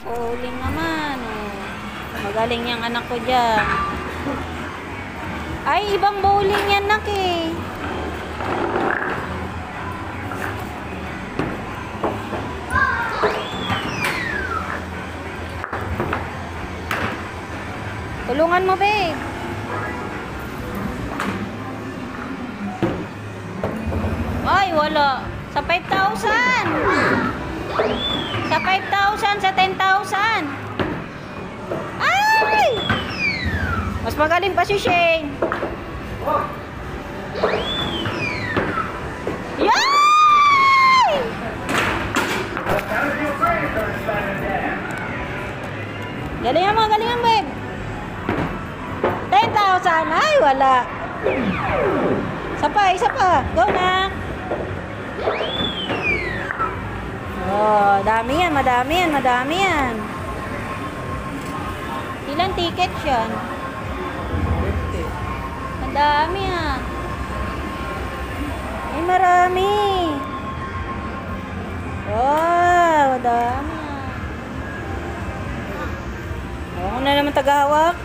Bowling naman. Oh. Magaling yung anak ko dyan. Ay, ibang bowling yan, nak eh. Tulungan mo, babe. Ay, wala. Sa 5,000. Sa 5,000, sa 10,000. Ay! Mas magaling pa si Shane. Yay! Galingan mo, babe. 10,000. Ay, wala. Isa pa. Go na. Oh, dami yan, madami yan. Ilang tickets yan? 50. Madami yan. Ay, marami. Oh, madami yan. Ako na naman tagahawak.